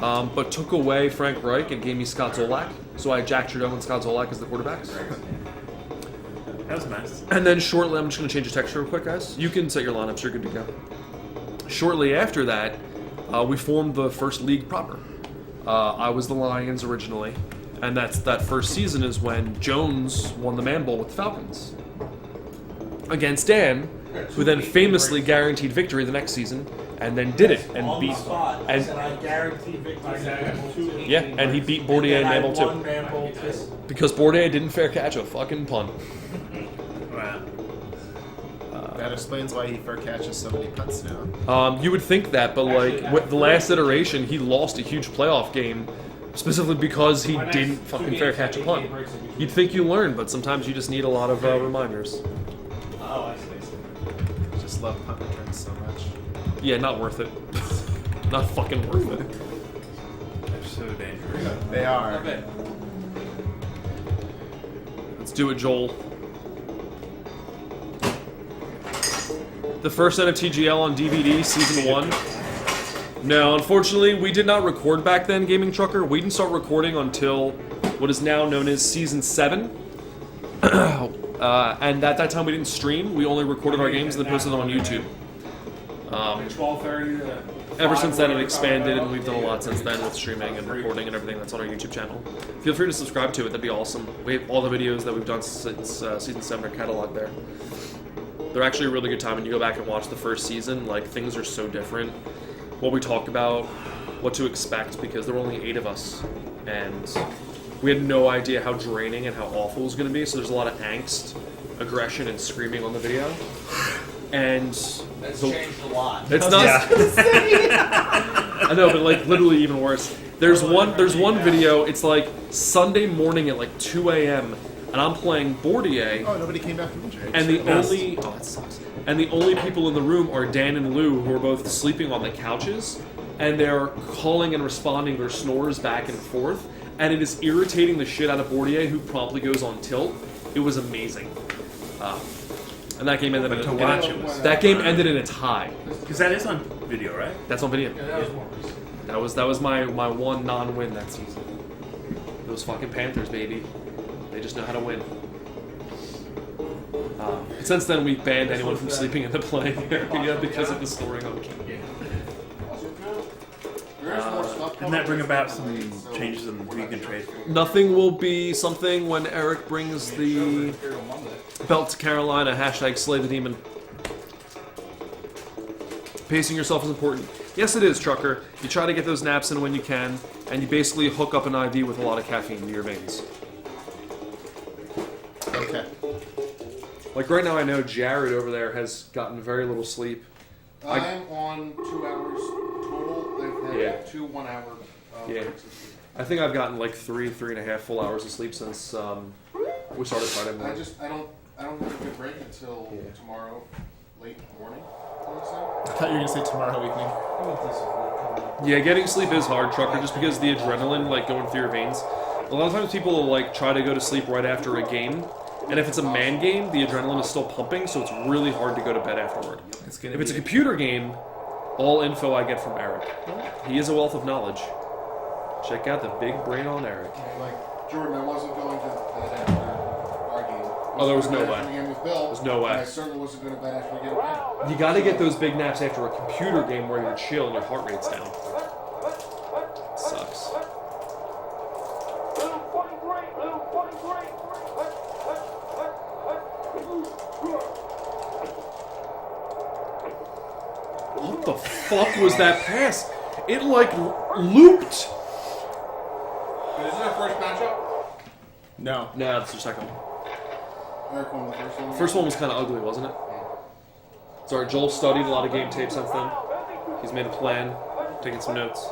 but took away Frank Reich and gave me Scott Zolak. So I had Jack Trudeau and Scott Zolak as the quarterbacks. That was nice. And then shortly, I'm just going to change the text real quick, guys. You can set your lineups. You're good to go. Shortly after that, we formed the first league proper. I was the Lions originally, and that first season is when Jones won the Man Bowl with the Falcons against Dan, who then famously guaranteed victory the next season, and then did it and beat. And I guaranteed victory. Yeah, and he beat Bourdier and Man Bowl too. Because Bourdier didn't fair catch a fucking punt. Wow. That explains why he fair catches so many punts now. You would think that, but like with the last iteration, he lost a huge playoff game specifically because he didn't fucking fair catch a punt. You'd think you learn, but sometimes you just need a lot of reminders. Oh, I see. Just love punt returns so much. Yeah, not worth it. Not fucking worth it. They're so dangerous. They are. Let's do it, Joel. The first NFTGL on DVD, Season 1. No, unfortunately, we did not record back then, Gaming Trucker. We didn't start recording until what is now known as Season 7. And at that time, we didn't stream. We only recorded our games and then posted them on YouTube. 12:30. Ever since then, it expanded, and we've done a lot since then with streaming and recording and everything that's on our YouTube channel. Feel free to subscribe to it. That'd be awesome. We have all the videos that we've done since Season 7 are cataloged there. They're actually a really good time when you go back and watch the first season. Like, things are so different. What we talked about, what to expect, because there were only 8 of us. And we had no idea how draining and how awful it was going to be. So there's a lot of angst, aggression, and screaming on the video. And That's changed a lot. it's not. I know, but like literally even worse. There's one video. It's like Sunday morning at like 2 a.m. and I'm playing Bourdier. Oh, nobody came back from injury. And the only that sucks. And the only people in the room are Dan and Lou, who are both sleeping on the couches, and they're calling and responding their snores back and forth, and it is irritating the shit out of Bourdier, who promptly goes on tilt. It was amazing. And that game ended To watch it was that game ended in a tie. Because that is on video, right? That's on video. Yeah, that was more recent. That was my one non-win that season. Those fucking Panthers, baby. They just know how to win. Since then, we've banned anyone from sleeping in the playing area because of the scoring on game. Didn't that bring about some changes in who you can trade for? Nothing will be something when Eric brings the belt to Carolina. # Slay the Demon. Pacing yourself is important. Yes, it is, Trucker. You try to get those naps in when you can, and you basically hook up an IV with a lot of caffeine to your veins. Okay. Like right now, I know Jared over there has gotten very little sleep. I'm on 2 hours total. They've had Yeah. 2 1-hour Yeah. breaks this week. I think I've gotten like 3.5 full hours of sleep since we started Friday morning. I don't have a good break until tomorrow late morning. I thought you were going to say tomorrow evening. Yeah, getting sleep is hard, Trucker, just because the adrenaline like going through your veins. A lot of times people will like try to go to sleep right after a game, and if it's a man game, the adrenaline is still pumping, so it's really hard to go to bed afterward. If it's a computer game, all info I get from Eric. He is a wealth of knowledge. Check out the big brain on Eric. Like, Jordan, I wasn't going to bed after our game. Oh, there was no After way. the game with Bill, There's no way. and I certainly wasn't going to bed after we get away. You gotta get those big naps after a computer game where you're chill and your heart rate's down. Sucks. What the fuck was that pass? It like looped. Is this our first matchup? No. Nah, that's your second one. Eric won the first one. First one was kind of ugly, wasn't it? Sorry, Joel studied a lot of game tape since then. He's made a plan, taking some notes.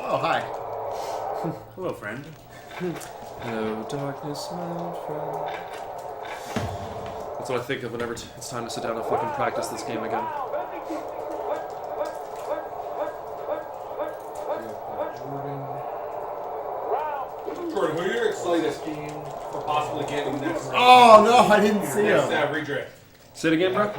Oh, hi. Hello, friend. Hello, darkness, my old friend. That's what I think of whenever it's time to sit down and fucking practice this game again. Jordan, who are your excited game for possibly getting next round? Oh, no, I didn't see Next him. redrift. Say it again, bro.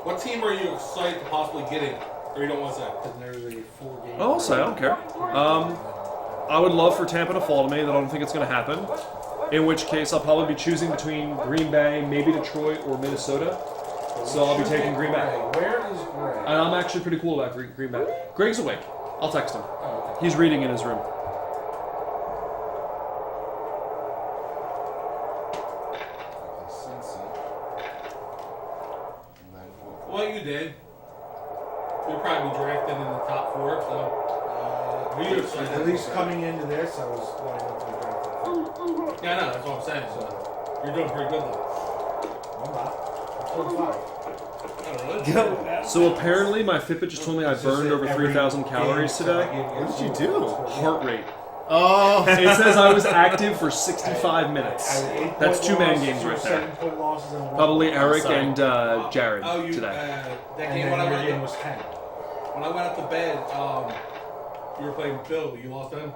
What team are you excited to possibly getting? Or you don't want to say? There's a 4-game. Oh, I'll say, I don't care. I would love for Tampa to fall to me, that I don't think it's going to happen. In which case, I'll probably be choosing between Green Bay, maybe Detroit, or Minnesota. So I'll be taking Green Bay. Where is Greg? And I'm actually pretty cool about Green Bay. Greg's awake. I'll text him. Oh, okay. He's reading in his room. Cincy. And then Well, you did. You'll probably be drafted in the top 4, so. Who are you excited At to least get? coming into this, I was lining up to be drafted. Yeah, I know, that's what I'm saying. So you're doing pretty good though. I'm not. I'm 45. I don't know. So apparently my Fitbit just told me I burned over 3,000 calories today. What did you do? Heart rate. Oh, It says I was active for 65 minutes. That's 2 man games right there. 7-point losses and one. Probably Eric sorry. and Jared Oh, you, today. that And game then when I your went game up, was 10. when I went up to bed, you were playing with Bill. You lost him.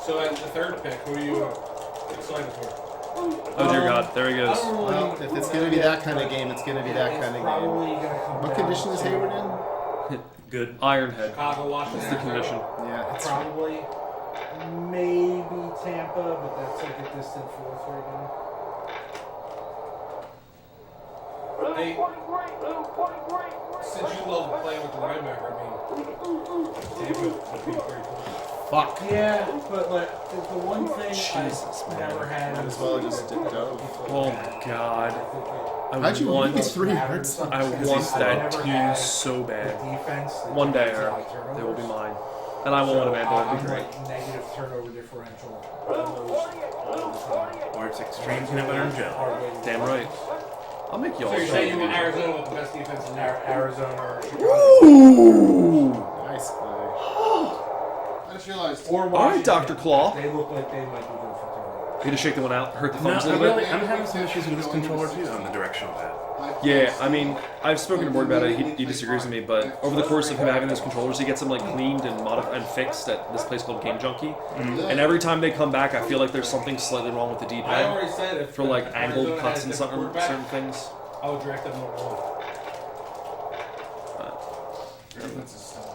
So at the 3rd pick, who are you excited for? Oh dear God, there he I goes. don't really- well, if it's gonna be that kind of game, it's gonna be that It's kind of game. probably gonna come What down condition is to Hayward in? Good. Ironhead. Chicago, Washington. That's the condition. Yeah, it's Probably, maybe Tampa, but that's like a distant 4th right now. Hey, since you love playing with the linebacker, I mean, Tampa would be pretty cool. Fuck. Yeah, but like the one thing Jesus, I've man. never had. Might as well just dip dove. Oh God. How'd you want, lose 3 yards? I want that team so bad. Defense. One day, Eric, they will be mine. And I won't want to abandon it. It'll be great. Like negative turnover differential. Or it's extreme peanut butter and jelly. Damn right. I'll make y'all So you're show saying you you. want Arizona with the best defense in there? Arizona or Chicago. Ooh! Nice play. I just realized. Or All right, Washington. Dr. Claw. They look like they might be good for turnover. You just shake the one out, hurt the No, thumbs a I'm, little really, bit. I'm having some issues with this controller too on the directional pad. Yeah, I mean, I've spoken to Morgan about it. He disagrees with me, but over the course of him having those controllers, he gets them like cleaned and modified and fixed at this place called Game Junkie. And every time they come back, I feel like there's something slightly wrong with the I D-pad already said if for like if angled Arizona cuts had and a different certain quarterback, things. I would draft them number 1. Defense is stellar.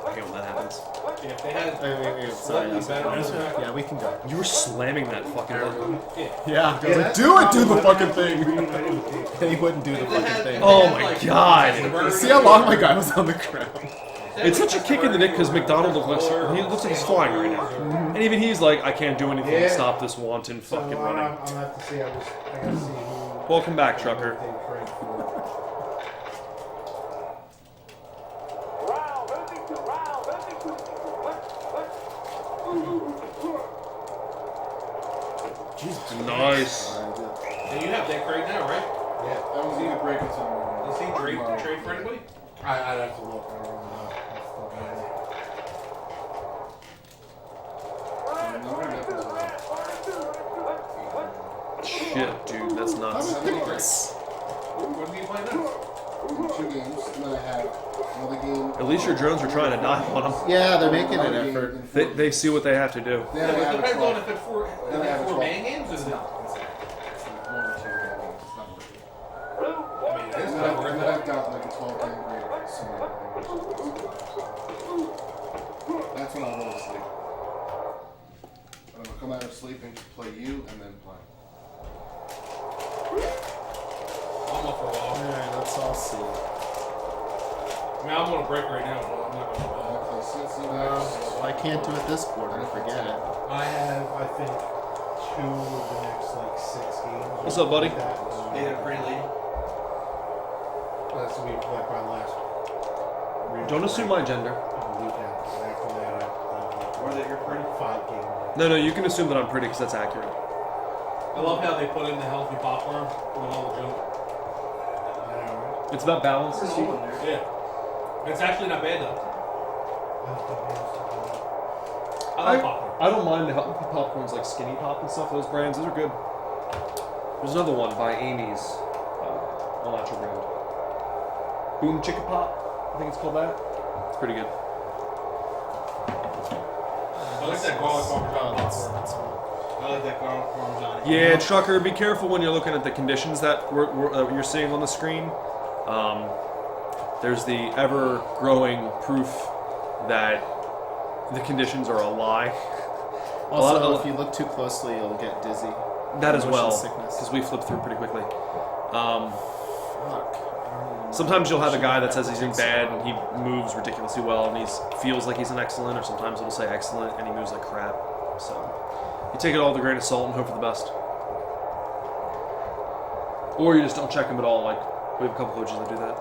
I hate when that happens. Yeah, if they had Wait, sorry. slightly better quarterback, Yeah, we can go. You were slamming that fucking button. Yeah, I was like, do the fucking thing. And he wouldn't do the if they fucking had- thing. if they Oh had, my like, God. Burger See how long my guy was on the ground. It's such a kick in the dick because McDonald looks like he's flying right now. And even he's like, I can't do anything to Yeah. stop this wanton So fucking I'm running. gonna have to see. I gotta see who. Welcome back, Trucker. They trade for. Nice. And you have Dick right now, right? Yeah. That was even break until tomorrow. Does he trade for anybody? I'd have to look. I don't really know. That's the matter. Shit, dude, that's nuts. What What are you playing now? 2 games, and then I have another game. At least your drones are trying to dive on them. Yeah, they're making an Another game effort. in 4 They see what they have to do. Then I It have a depends 12. on if it's four, Then I have a 12. man games, is it? No, it's like 1 or 2 man games. It's not worth it. I mean, it is And not then worth I've it. got like a 12 game grade somewhere. That's when I'll go to sleep. And I'll come out of sleep and play you and then play. I'm up for a while. Alright, let's all see. I mean, I'm on a break right now, but I'm not going to go I'll play Cincy Well, next. I can't do it this quarter, forget it. I have, I think, 2 of the next like 6 games. What's up, buddy? pretty late. That's the week like my last. Don't assume my gender. Weekend. And after that, Or that you're pretty. 5 game. No, you can assume that I'm pretty because that's accurate. I love how they put in the healthy popcorn with all the junk. It's about balance. Yeah. It's actually not bad though. I love popcorn. I don't mind the healthy popcorns like Skinny Pop and stuff. Those brands, those are good. There's another one by Amy's, all natural brand. Boom Chicka Pop, I think it's called that. It's pretty good. I like that garlic parmesan. I like that garlic parmesan. Yeah, Trucker, be careful when you're looking at the conditions that you're seeing on the screen. There's the ever-growing proof that the conditions are a lie. Also, if you look too closely, you'll get dizzy. That as Motion well, sickness. because we flip through pretty quickly. Fuck. Sometimes you'll have a guy that says he's in bad and he moves ridiculously well and he feels like he's an excellent, or sometimes it'll say excellent and he moves like crap. So you take it all with a grain of salt and hope for the best. Or you just don't check him at all. Like, we have a couple coaches that do that.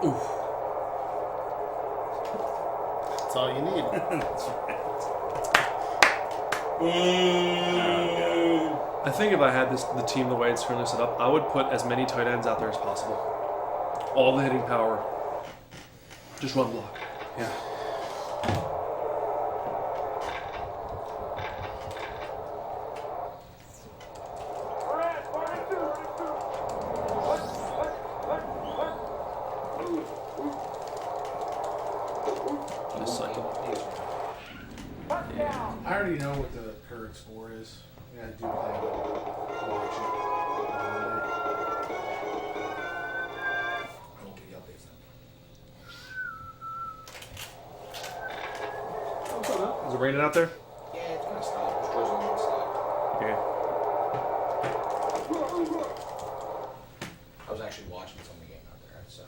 Oof. That's all you need. I think if I had the team the way it's currently set up, I would put as many tight ends out there as possible. All the hitting power. Just run block. Yeah. This cycle. I already know what the current score is. Yeah, I do plan to watch it on Monday. I won't give you updates then. Is it raining out there? Yeah, it's gonna stop. It's drizzling outside. Yeah. I was actually watching some of the game out there, so.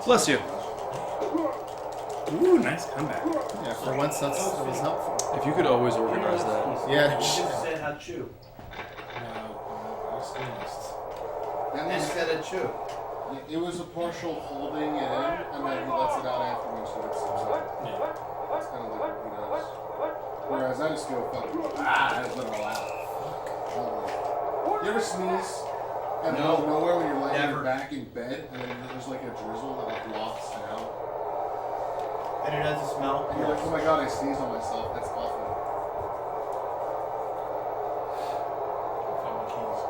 Bless you. Ooh, nice comeback. Yeah, for once that was helpful. If you could always organize that. Yeah. Instead how chew. That was, Instead of chew. it was a partial holding it in, and then he lets it out afterwards, so it's It's kind of like what he does. Whereas I just go fucking, I just let it all out. You ever sneeze? And No. out of nowhere when you're laying on Never. your back in bed, and then there's like a drizzle that like wafts down. And it has a smell. And you're like, oh my god, I sneezed on myself. That's awful. Found my keys.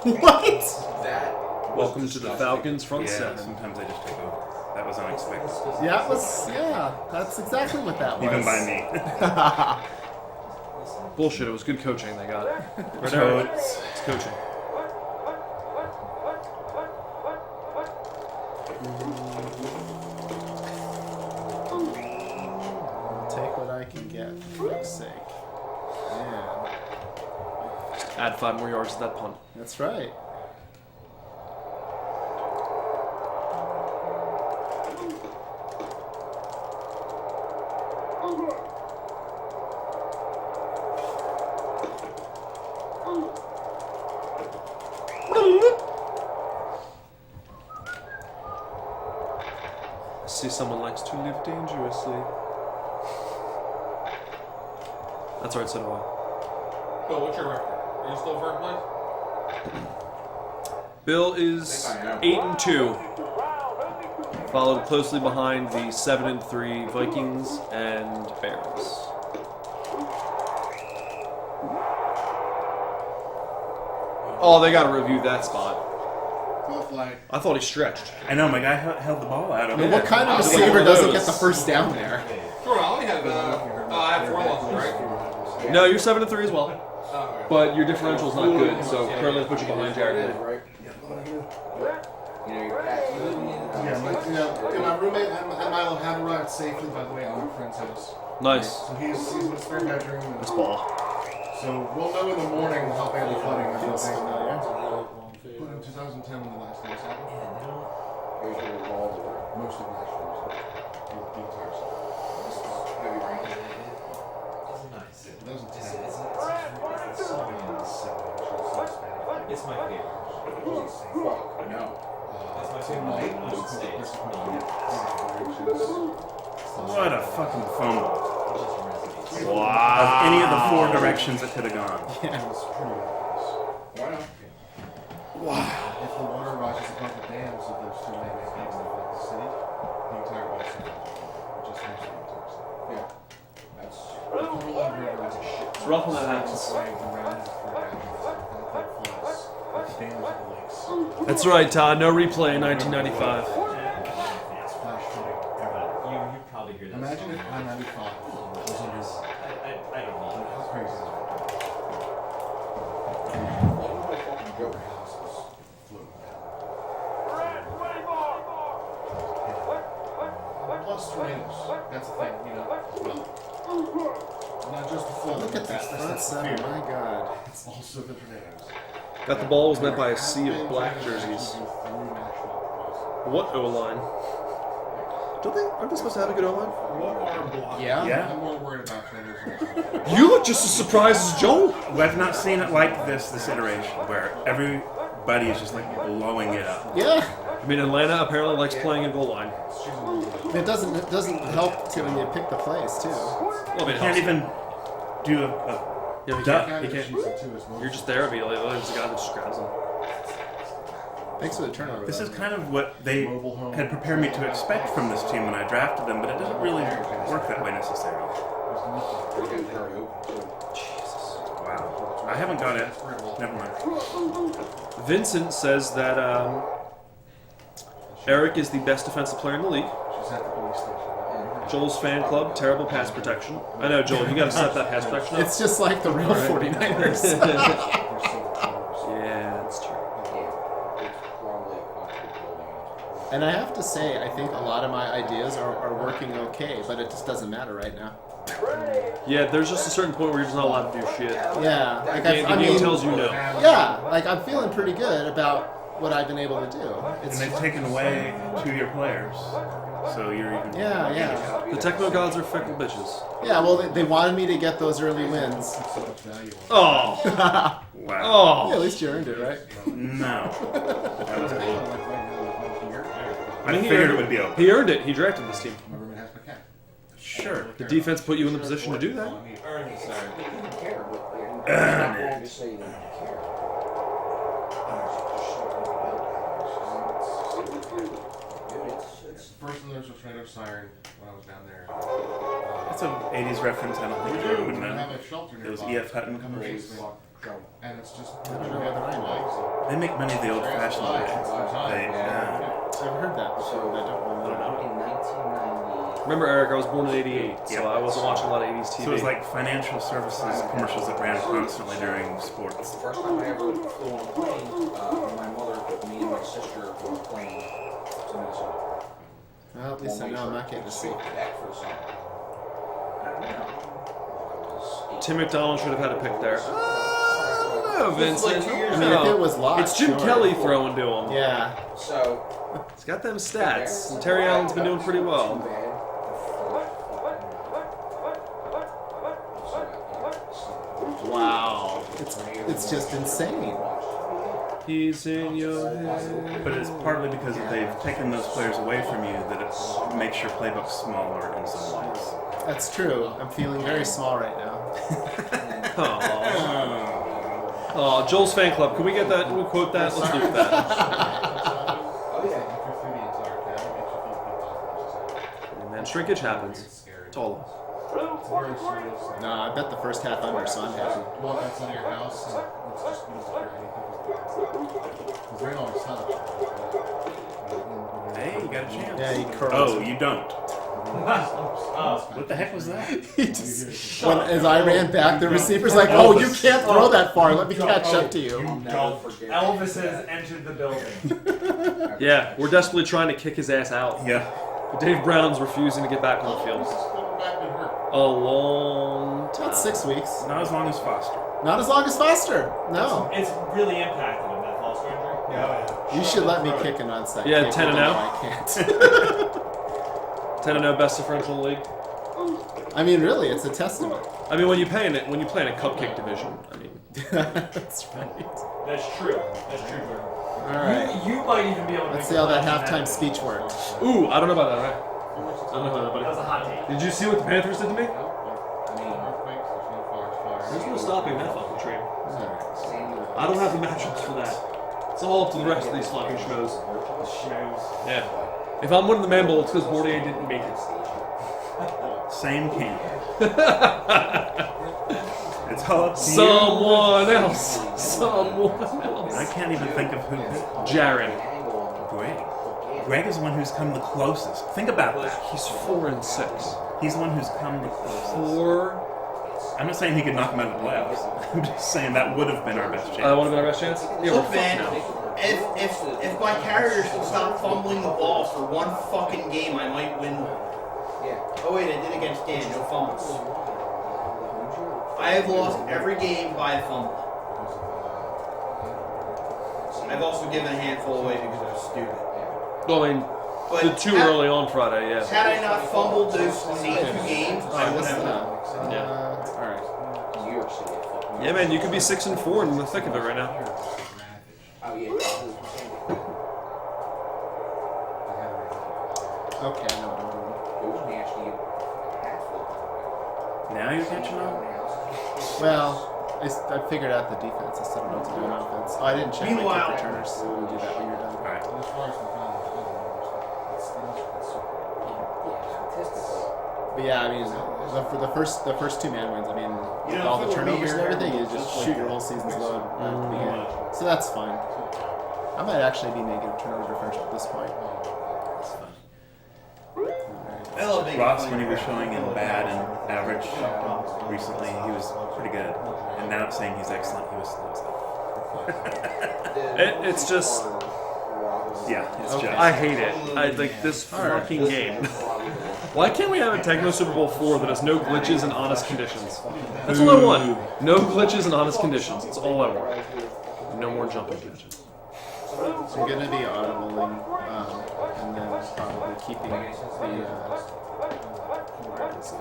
What? That. Welcome to the Falcons front Yeah, seven. sometimes I just take over. That was unexpected. Yeah, it was. Yeah, that's exactly what that was. Even by me. Bullshit, it was good coaching they got. Right, Coach. it's coaching. I'll take what I can get, for fuck's sake. Man, Add 5 more yards to that punt. that's right. I see someone likes to live dangerously. That's right, so do I. Bill, what's your record? Are you still first place? Bill is 8-2, followed closely behind the 7-3 Vikings and Bears. Oh, they gotta review that spot. Full flag. I thought he stretched. I know, my guy held the ball out of I mean, it. what kind of Is it like receiver one of doesn't those? get the first down there? Sure, I only have I have 4 losses, right? No, you're 7-3 as well, Oh, but your differential's not good, so currently put you behind Jared. My roommate and Milo have arrived safely, by the way, at our friend's house. Nice. So he's in the spare bedroom. And This ball. so we'll know in the morning how bad the flooding is. Feels familiar. But in 2010, when the last things happened, most of Nashville was the entire city. 2010. It's my favorite. What a fucking fumble. Wow. Of any of the 4 directions it could have gone. If the water rises above the dams of those two main things that affect the city, the entire west side, just most of the entire city. Yeah. That's the Cumberland River is a shit. It's rough when that happens. That's right, Todd. No replay in 1995. It's flash flooding everywhere. You probably hear that. Imagine if I-95 was under. I don't know. How crazy is that? Houses floating down. Plus tornadoes. That's the thing, you know. Well, not just the flood. Look at that front seven. My God. It's also the tornadoes. Got the ball was met by a sea of black jerseys. What O-line? Don't they? Aren't they supposed to have a good O-line? What are blocks? Yeah. Yeah. I'm more worried about tornadoes. You look just as surprised as Joel. Well, I've not seen it like this iteration, where everybody is just like blowing it up. Yeah. I mean, Atlanta apparently likes playing a goal line. It doesn't help to when you pick the plays too. Well, I mean, You can't even do a Yeah, we duck. can't. You can't. You're just there immediately. There's a guy that just grabs him. Thanks for the turnover. This though. is kind of what they had prepared me to expect from this team when I drafted them, but it doesn't really work that way necessarily. Wow. I haven't got it. Never mind. Vincent says that Eric is the best defensive player in the league. She's at the police station. Joel's fan club, terrible pass protection. I know, Joel, you got to set that pass protection up. It's just like the real 49ers. Yeah, it's true. And I have to say, I think a lot of my ideas are working okay, but it just doesn't matter right now. Yeah, there's just a certain point where you're just not allowed to do shit. Yeah, like The game tells you no. yeah, like I'm feeling pretty good about what I've been able to do. And It's they've taken away 2 of your players, so you're even. yeah. The Tecmo gods are fickle bitches. Yeah, well, they wanted me to get those early wins. Oh! Wow. Yeah, Oh! at least you earned it, right? No. That was cool. I I mean, he figured earned it would be open. He earned it. He drafted this team. My roommate has my cat. Sure. The defense put you in the position to do that. First, there was a tornado siren when I was down there. That's an 80s reference. I don't think you would We have know. a shelter It was nearby. E.F. Hutton. In the basement. And it's just. I don't know whether I know. They make money the old-fashioned way. They, I've heard that before, but I don't remember. In 1990. Remember, Eric, I was born in '88, so Yep. I wasn't watching a lot of '80s TV. so it was like financial services commercials that ran constantly during sports. First time I ever flew on a plane, my mother put me and my sister on a plane to Minnesota. Well, at least I know I'm not getting to see. Back for the summer. Tim McDonald should have had a pick there. I don't know, Vincent. I mean, if it was lost, It's Jim sure. Kelly throwing to him. Yeah. So, He's got them stats. And Terry Allen's been doing pretty well. Wow. It's just insane. He's in your head. But it's partly because they've taken those players away from you that it makes your playbook smaller in some ways. That's true. I'm feeling very small right now. Oh, Joel's fan club. Can we get that? Can we quote that? Let's loop that. Man, shrinkage happens. It's all. No, I bet the first half under, so I'm happy. Well, that's in your house. And it's just used for anything. Right on his top. Hey, you got a chance. Yeah, he curls. Oh, you don't. What the heck was that? He just, as I ran back, the receiver's like, "Oh, you can't throw that far. Let me catch up to you." Elvis has entered the building. Yeah, we're desperately trying to kick his ass out. Yeah. But Dave Brown's refusing to get back on the field. A long time. About 6 weeks. Not as long as Foster. Not as long as Foster. No. It's really impacted him, that Foster injury. Yeah. You should let me kick an onside. Yeah, kick, 10 and even out. though I can't. 10-0 best differential in the league. I mean, really, it's a testament. I mean, when you play in a cupcake division, I mean, That's right. That's true. That's true. All right. You might even be able to. Let's see how that halftime speech worked. ooh, I don't know about that, right? I don't know about That was a that, hot take. buddy. Did you see what the Panthers did to me? I mean, There's no stopping that fucking train. I don't have the matchups for that. It's all up to the rest of these fucking shows. Yeah. If I'm winning the Man Bowl, it's because Bordier didn't make it. Same camp. It's all up to Someone else. Someone else. I can't even think of who. Jared. Greg. Greg is the one who's come the closest. Think about that. He's 4-6. He's the one who's come the closest. 4. I'm not saying he could knock him out of the playoffs. I'm just saying that would have been our best chance. That would have been our best chance? Yeah, we're Look, fucked man, now. if my carriers can stop fumbling the ball for one fucking game, I might win. Oh wait, I did against Dan, no fumbles. I have lost every game by a fumble. I've also given a handful away because I was stupid. Well, I mean, But the too early on Friday, yeah. had I not fumbled those 82 games, I wouldn't have won. All right. Yeah, man, you could be 6-4 in the thick of it right now. Oh, yeah. Okay, I know what I'm doing. It was nasty. Now you're catching on? Well, I figured out the defense. I still don't know what to do on offense. Oh, I didn't check my Meanwhile- kick returners, so we'll do that when you're done. Alright. But yeah, I mean, for the first two man wins, I mean, You know, all the if it were me, turnovers and your everything, you hair just would shoot look your like whole season's load at the beginning. So that's fine. I might actually be negative turnover differential at this point. That's fine. I love making Ross, fun when he of was your showing in bad and average recently, he was pretty good. And now it's saying he's excellent, he was slow. It's just, Yeah, it's just. I hate it. I like this fucking game. Why can't we have a Tecmo Super Bowl 4 that has no glitches and honest conditions? That's all I want. No glitches and honest conditions. That's all I want. No more jumping catches. I'm gonna be audibling, and then probably keeping the. Where is it?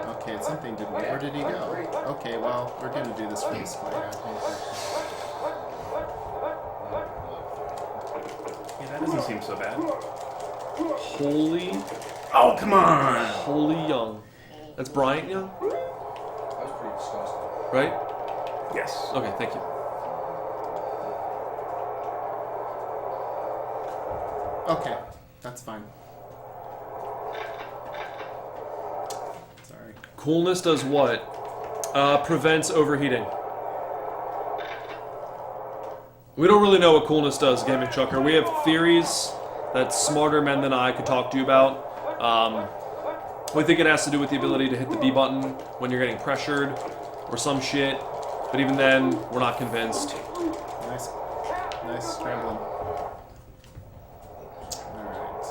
Okay, something didn't. Where did he go? Okay, well, we're gonna do this for this player. Yeah, that doesn't seem so bad. Holy, Oh, come on! holy Young. That's Bryant Young, That was pretty disgusting. right? Yes. Okay, thank you. Okay, that's fine. Sorry. Coolness does what? Prevents overheating. We don't really know what coolness does, Gaming Chucker. We have theories that smarter men than I could talk to you about. We think it has to do with the ability to hit the B button when you're getting pressured or some shit. But even then, we're not convinced. Nice scrambling. Alright.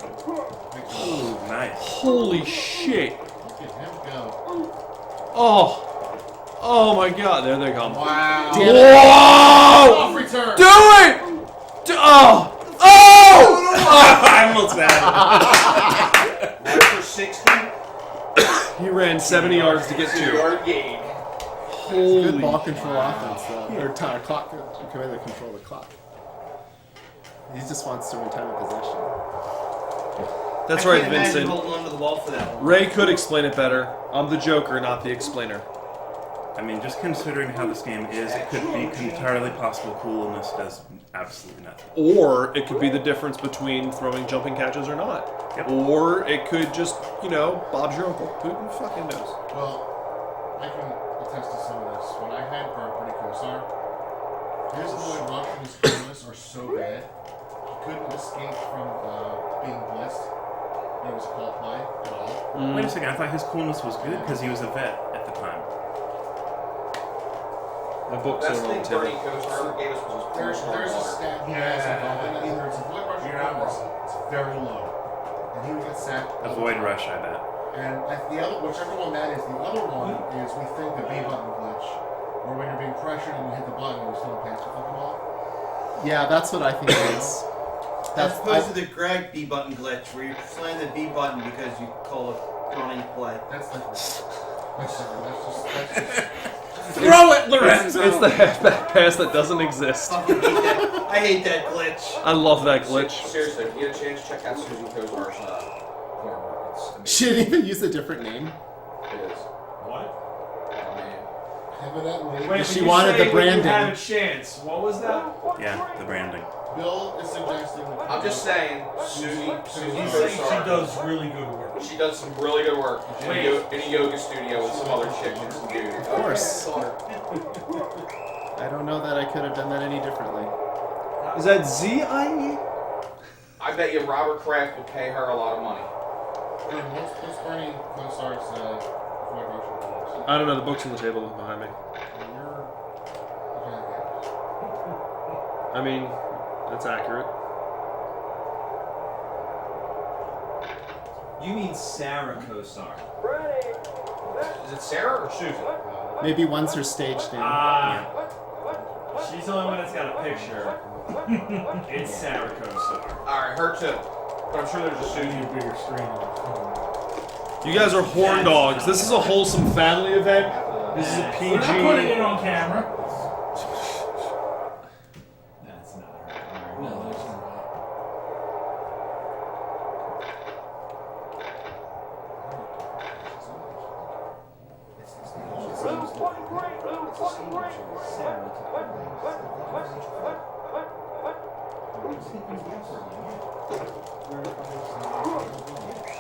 Ooh, nice. Holy shit! Look at him go. Oh! Oh my god, there they come. Wow. Whoa! Off return. Do it! Oh! Oh! I almost had Right for 60. He ran 70 yards to get 2. Yard gain. Holy. Good ball control offense, or clock. Commander control the clock. He just wants to win time of possession. That's I right, can't imagine Vincent. holding onto the ball for that one. Ray could explain it better. I'm the Joker, not the explainer. I mean, just considering how this game is, it could be entirely possible coolness does absolutely nothing. Or it could be the difference between throwing jumping catches or not. Yep. Or it could just, Bob's your uncle. Who fucking knows? Well, I can attest to some of this. When I had Bernie Kosar, his avoid rush and his coolness are so bad, he couldn't escape from being blitzed. It was a call play at all. Wait a second, I thought his coolness was good because he was a vet at the time. My book's Best over on thing the table. Bernie Kosar gave us was There's a stat he has involved in either it's avoid rush or coolness. It's very low. And he would get sacked. Avoid rush, I bet. And the other, whichever one that is, the other one is we think the B button glitch, where when you're being pressured and you hit the button and you're still past the fucking ball. Yeah, that's what I think it is. As opposed to the Greg B button glitch, where you slam the B button because you call a running play. That's different. That's just Throw it, Lorenzo! It's the halfback pass that doesn't exist. Fucking hate that. I hate that glitch. I love that glitch. Seriously, if you get a chance, check out Susie Kosar's corner work. It's amazing. She didn't even use a different name. It is. What? Oh, man. evidently. Wait, She when you wanted say the branding. When you have a chance. What was that? Yeah, the branding. Bill is suggesting that I'm just saying, Susie He's saying she Kosar, does really good work. she does some really good work in a yoga studio with some other chick and some dude. Of course. I don't know that I could have done that any differently. Is that Z-I-E? I bet you Robert Kraft would pay her a lot of money. What's Bernie Kosar's avoid rush and coolness? I don't know, the book's on the table behind me. You're I mean, that's accurate. You mean Sarah Kosar? Is it Sarah or Susan? Maybe one's her stage name. She's the only one that's got a picture. It's Sarah Kosar. Alright, her too. But I'm sure there's a Susie. Bigger screen on the phone. You guys are horn dogs. This is a wholesome family event. This is a We're not putting it PG. on camera. That's not her. No, there's not.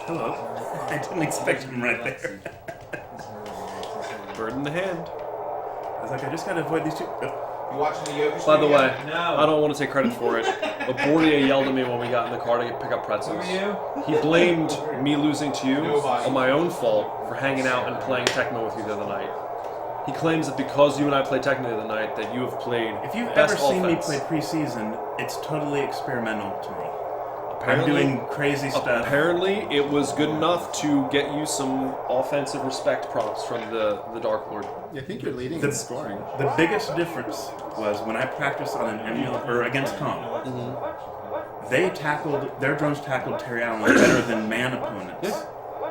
Hello. I didn't expect him right there. Bird in the hand. I was like, I just gotta avoid these two. Oh. You watching the yoga By studio? the way, No. I don't want to take credit for it, but Bordia yelled at me when we got in the car to pick up pretzels. Who are you? He blamed me losing to you on my own fault for hanging out and playing Tecmo with you the other night. He claims that because you and I played Tecmo the other night, that you have played If you've best ever seen me offense. play preseason, it's totally experimental to me. I'm Apparently- doing crazy stuff. Apparently, it was good enough to get you some offensive respect props from the Dark Lord. I think you're leading The- in scoring. The biggest difference was when I practiced on an or against Tom. They tackled their drones tackled Terry Allen better than man opponents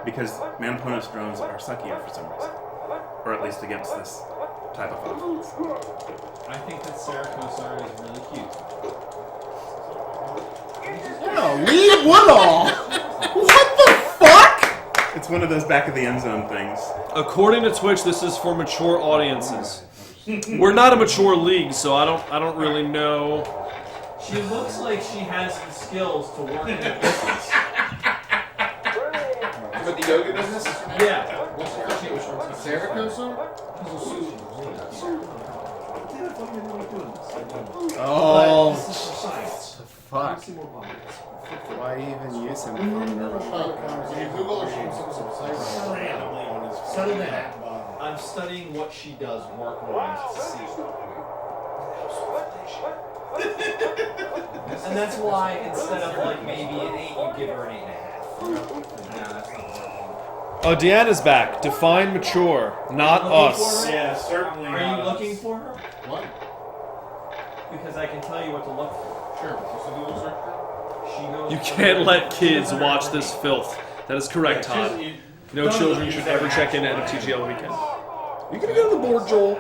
because man opponents' drones are suckier for some reason, or at least against this type of offense. I think that Sarah Kosar is really cute. Oh, lead Woodall! What the fuck? It's one of those back of the end zone things. According to Twitch, this is for mature audiences. We're not a mature league, so I don't really know. She looks like she has the skills to work in the business. With the yoga business? Yeah. Sarah Kosar? Oh, This is for science. fuck. Why even use him? When you Google or shoot some Randomly on his Study that. bottom. I'm studying what she does work-wise to see. And that's why instead of like maybe an 8, you give her an 8.5. No, that's not the right one. Oh, Deanna's back. Define mature, not us. Yeah, certainly. Are you looking for her? What? Because I can tell you what to look for. Sure. What's the deal, sir? She goes. You can't let kids watch this filth. That is correct, Todd. No children should ever check in at NFTGL weekend. You gonna go to the board, Joel?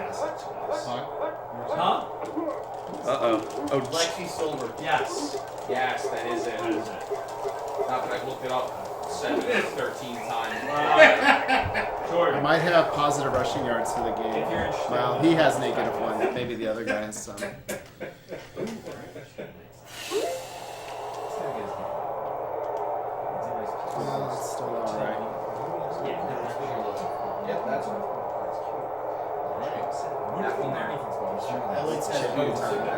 Huh? Uh-oh. Oh, Lexi Silver. Yes. Yes, that is it. Not that I've looked it up 13 times. I Jordan. might have positive rushing yards for the game. If you're interested. Well, he has negative one. Maybe the other guy has some. Well, it's still alright. Yep, that's one. That one there. Elliott's had a Oh, good that's time. right,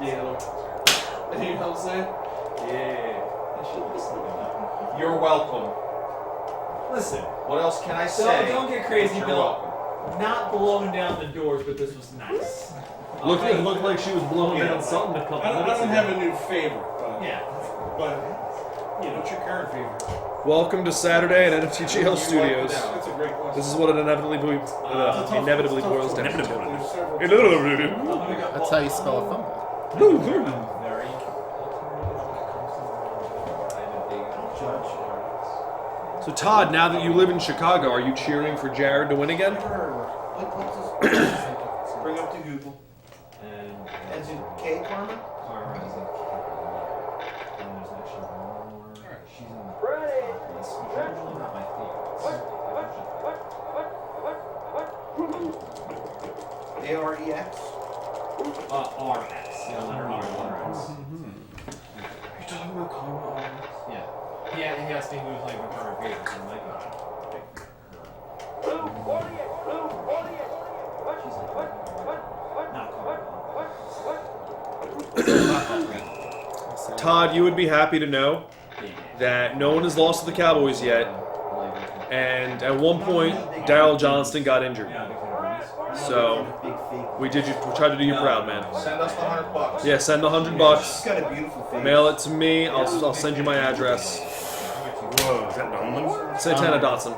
yeah. You know what I'm saying? Yeah. You're welcome. Listen. What else can I say? Don't get crazy, You're Bill. welcome. Not blowing down the doors, but this was nice. It looked like she was blowing down something a couple I minutes don't ago. have a new favorite, Yeah. but you know, what's your current favorite? Welcome to Saturday at NFTGL Studios. That's a great question. This is what it inevitably boils down to. There's several. That's how you spell a fumble. Very. So Todd, now that you live in Chicago, are you cheering for Jared to win again? What's this? Bring up to Google. And Ends in K, Karma? Karma is in and there's actually one more. She's in the top list, which are actually not my favorites. A-R-E-X? RX. Yeah, letter R. RX. You're talking about Karma RX? Yeah. He asked me who was like my current favorite, so I'm like, she's like, not Karma. Todd, you would be happy to know that no one has lost to the Cowboys yet, and at one point, Darryl Johnston got injured. So we tried to do you proud, man. Send us the $100. Yeah, send the $100. She's got a beautiful face. Mail it to me. I'll send you my address. Whoa, is that Donovan? Santana Dotson.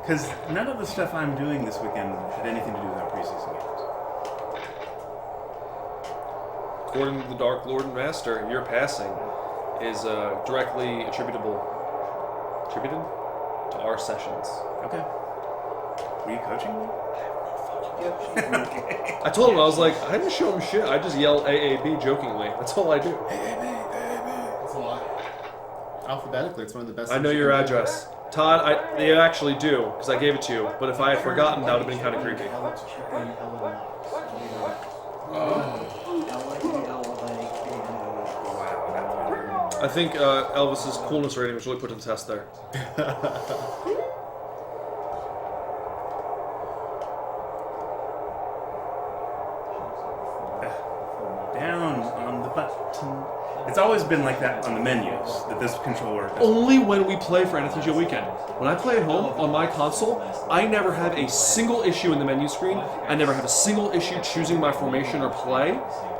Because none of the stuff I'm doing this weekend had anything to do with our preseason games. According to the Dark Lord and Master, your passing is directly attributed to our sessions. Okay. Were you coaching me? Yep, she's working. I told him, I was like, I didn't show him shit. I just yell AAB jokingly. That's all I do. That's a lot. Alphabetically, it's one of the best. I know things your you can do. address. Todd, they actually do, because I gave it to you. But if I had forgotten, that would have been kind of creepy. I think Elvis's coolness rating was really put to the test there. Down on the button. It's always been like that on the menus, that this controller does. Only when we play for NFTGL weekend. When I play at home on my console, I never have a single issue in the menu screen. I never have a single issue choosing my formation or play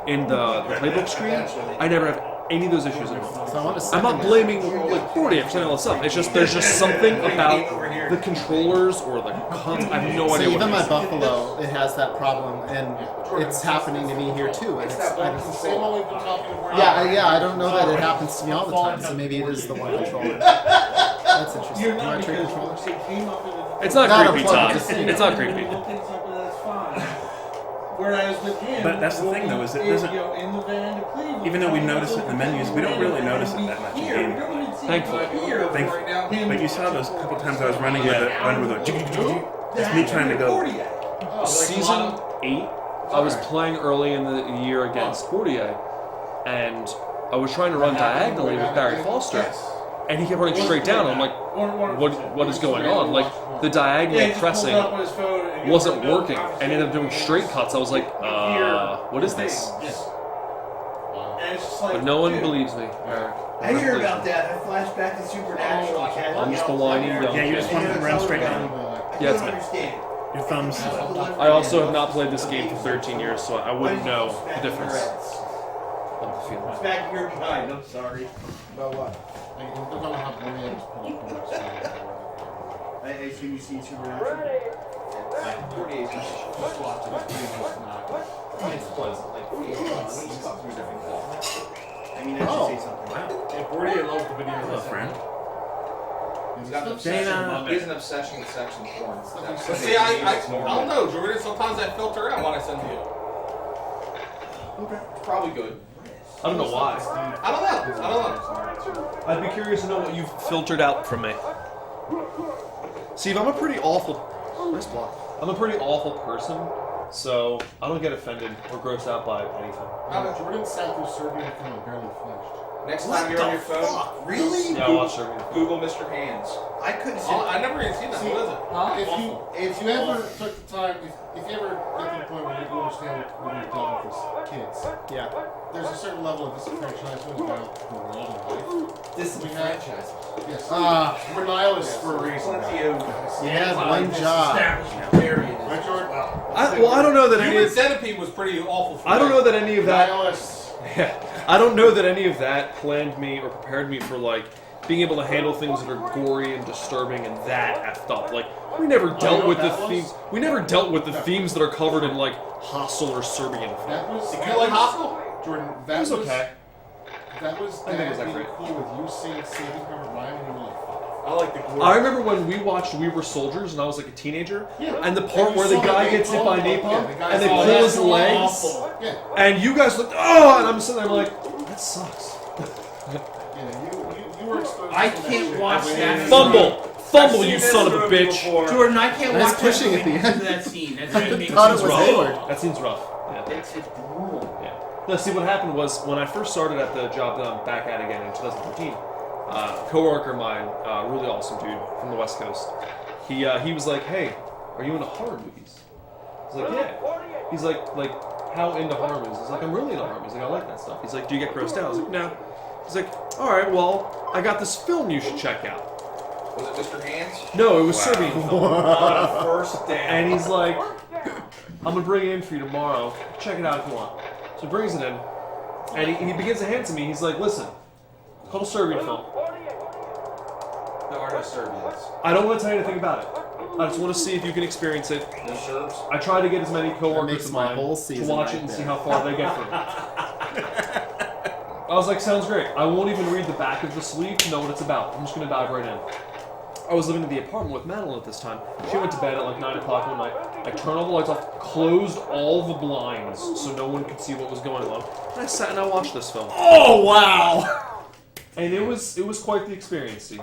in the playbook screen. I never have any of those issues at home. So I want to I'm not blaming like 40 for all that stuff. It's just there's just something about the controllers or the console. I have no So idea what even it my is. Buffalo, it has that problem, and it's happening to me here too. And it's, Same one we've been talking about. yeah, I don't know that it happens to me all the time. So maybe it is the one controller. That's interesting. You're Do not I trade because controllers? it came up in a It's not Not creepy, unplugged, Todd. just- It's not creepy. Look things up, and that's fine. Whereas with him, But that's the thing, though, is it doesn't- you know, in the van to Cleveland, Even though we notice it in the menus, we don't really notice it that much in Here, game. we don't even see Thankfully. it here Thankfully. right now. Him- But you saw those couple times I was running with it, It's me trying to go. Season 8, I was playing early in the year against Portier, and I was trying to run diagonally with Barry Foster, and he kept running straight down. I'm like, what is going on? Like, the diagonal pressing wasn't working, and ended up doing straight cuts. I was like, what is this? But no one believes me, Eric. I hear about that. I flash back to Supernatural. I'm just the whiny young Yeah, you just kid. wanted to run straight down. Yeah, it's I me. don't understand. Your thumbs. I also have not played this game for 13 years, so I wouldn't know the difference of the feeling. It's back to your guide. I'm sorry. About what? Like, they're talking about how Borneo is pulling from us. I assume you see super reaction. Just watch it. It's just not. It's pleasant. Like, I mean, I should say something. Yeah, Bordy loves the videos. Hello, friend. he's got an obsession. He has an obsession with sex and porn. But see, I don't know, Jordan. Sometimes I filter out what I send to you. Okay. It's probably good. I don't know why. I don't know. I'd be curious to know what you've filtered out from me. Steve, I'm a pretty awful. Nice block. I'm a pretty awful person, so I don't get offended or grossed out by anything. Jordan sat through Serbian film and barely flinched. Next time you're on your phone, Fuck, really? Yeah, I watch Serbian. Google Mr. Hands. I couldn't see. I never even seen that. What is it? If you ever took the time, if you ever get to the point where you understand what you're dealing with kids, Yeah. there's a certain level of disenfranchisement about the world and life. Disenfranchised. Yes. We're nihilists for a reason. He had one job. Right, Jordan? I don't know that any Human of Centipede was pretty awful for I don't me. know that any of that. Nihilists. Yeah, I don't know that any of that planned me or prepared me for like being able to handle things that are gory and disturbing and that effed up. Like we never dealt with the themes. We never dealt with the themes that are covered in like Hostel or Serbian. That was. Did you like Hostel? Jordan, It that was okay. That was I think it was being accurate. cool with you seeing Saving Private Ryan when you were like 5. I like the glory. I remember when we watched We Were Soldiers and I was like a teenager, Yeah. and the part And where you the saw guy the gets hit by napalm, napalm the guy and they saw pull that. his legs, Awful. Yeah. and you guys looked, oh, and I'm sitting there like, that sucks. You were exposed I to can't that watch shit. that. Fumble, you son of a bitch. Jordan, I can't Nice watch pushing that at the movie end. because of that scene. That scene makes Thought it me was rough. Hayward. That seems rough. Yeah. It's brutal. Yeah. No, see, what happened was when I first started at the job that I'm back at again in 2013, coworker of mine, really awesome dude from the West Coast, he was like, "Hey, are you into horror movies?" I was like, "Yeah." He's like how into horror movies? He's like, "I'm really into horror movies. Like, I like that stuff." He's like, "Do you get grossed out?" I was like, "No." He's like, "All right, well, I got this film you should check out." Was it Mr. Hands? No, it was Serbian film. First day. And he's like, I'm gonna bring it in for you tomorrow. Check it out if you want. So he brings it in, and he begins to hand it to me. He's like, listen, it's called a Serbian film. There are no Serbians. I don't want to tell you anything about it. I just want to see if you can experience it. No Serbs. I try to get as many That coworkers makes of my mine whole to season watch right it and see there. how far they get through it. I was like, sounds great. I won't even read the back of the sleeve to know what it's about. I'm just gonna dive right in. I was living in the apartment with Madeline at this time. She went to bed at like 9 o'clock one night. I turned all the lights off, closed all the blinds so no one could see what was going on. And I sat and I watched this film. Oh wow! And it was quite the experience, Steve.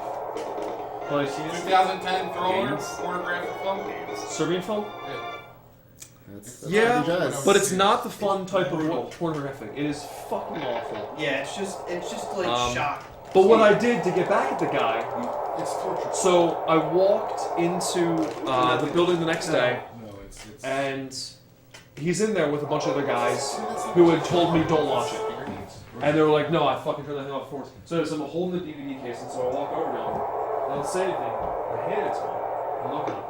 Like 2010 thriller pornographic film. Serbian film? That's Yeah, what he does. but it's not the fun type of pornographic. It is fucking awful. Yeah, it's just like shock. But what I did to get back at the guy, It's torture. so I walked into the building the next day, No, it's and he's in there with a bunch of other guys who had told me don't watch it. And they were like, no, I fucking turned that thing off before. So I'm holding the DVD case, and so I walk over to him. I don't say anything. I hand it to him. I look at him.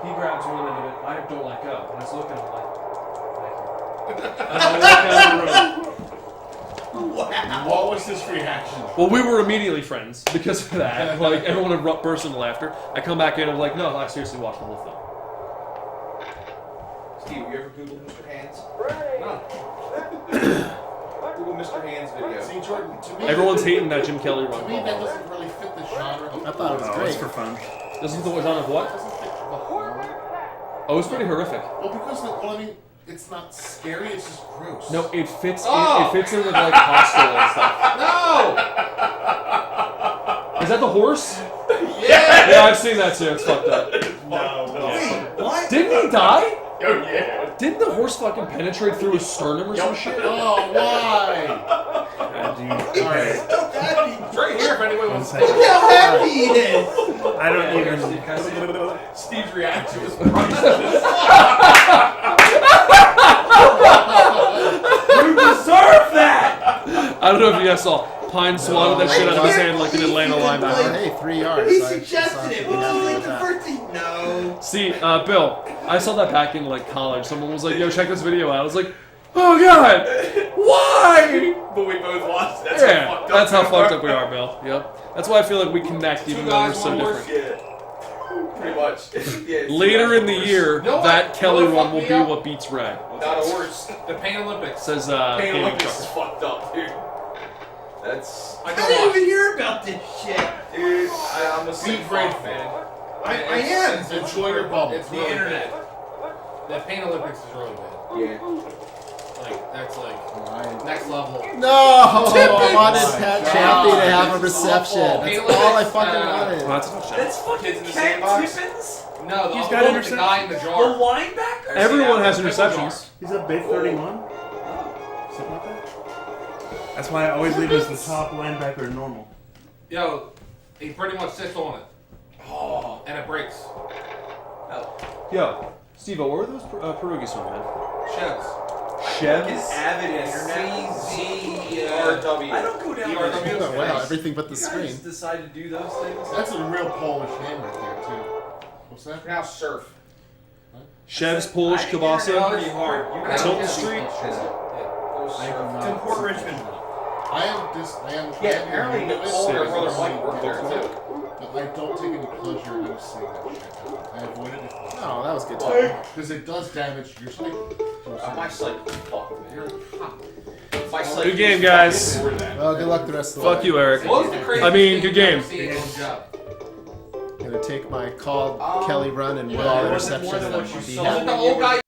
He grabs one end of it. I don't let go. And I just look at him like, thank you. And I walk out of the room. What was his reaction? Well, we were immediately friends because of that. Like, everyone had burst into laughter. I come back in and I'm like, no, I seriously watched the whole film. Steve, you ever Googled Mr. Hands? No. Google Mr. Hands video. See, Jordan, to me, Everyone's hating that Jim Kelly To me, run. that doesn't really fit the genre. I thought it was Oh, it's great. for fun. This is the genre of what? It doesn't fit the horror. Oh, it's pretty horrific. Well, because I mean, it's not scary. It's just gross. No, it fits. Oh! It fits in with like Hostel and stuff. No! Is that the horse? Yeah! Yeah, I've seen that too. It's fucked up. What? Didn't he die? Oh, yeah. Didn't the horse fucking penetrate through his sternum or some shit? Oh, why? Dude, okay. So happy. It's right here if anyone wants to One take Look how happy he is. I don't even. Steve's reaction was priceless. You deserve that! I don't know if you guys saw. Pine swatted that shit out of his hand like an Atlanta linebacker. Hey, 3 yards. He so I suggested it, saw- which is like the that. first thing. No. See, Bill, I saw that back in like college. Someone was like, "Yo, check this video out." I was like, "Oh God, why?" But we both watched. That's Yeah, how fucked up that's how we fucked are. up we are, Bill. Yep. That's why I feel like we connect even though we're so different. Yeah. Pretty much. Yeah, Later in the year, No, that what? Kelly What one fucked will me be up? what beats Red. Not a horse. The Pain Olympics. Says Pain Gaming Olympics Chuck. is fucked up, dude. That's. I I can didn't watch. even hear about this shit. Dude, I'm a sick Red fan. I am. Enjoy your bubble. It's the Really internet. The Pain Olympics is really bad. Yeah. Like, that's like I- next level. No! I wanted Oh, Pat God. Chaffee to have a This is reception. awful. That's Hey, all I look, fucking Oh, wanted. that's a touchdown. That's fucking Kids in the Ken sandbox. Tippins? No, the He's other got one with the guy in the The jar. linebacker? Everyone has Pickle interceptions. He's a big 31. Something like that. That's why I always leave him as the top linebacker in normal. Yo, he pretty much sits on it, Oh. and it breaks. Yo, Steve, where were those pierogies from, man? Sheds. Fucking avid internet. CZRW. I don't go down ERW. there. Oh, wow, everything but the You guys screen. decide to do those things? That's a real Polish hand right there, too. What's that? Now surf. Chev's Polish Kielbasa. Pretty hard. You guys Tilton don't Street. Go I surf. am not- To Port Richmond. I am. Yeah, apparently Nicole and her brother Mike work there too. But I don't take any pleasure in seeing that shit happen. I avoid it Oh, that was good time. because it does damage your psyche. My psyche fucked, man. My psyche Good game, is guys. fucking over that. Well, good luck the rest of the Fuck you, Eric. What was the craziest I mean, thing good game. you've ever seen on the job? Gonna take my call Kelly run and Yeah, ball it wasn't interception more than and what you be saw. Was happy. it the old guy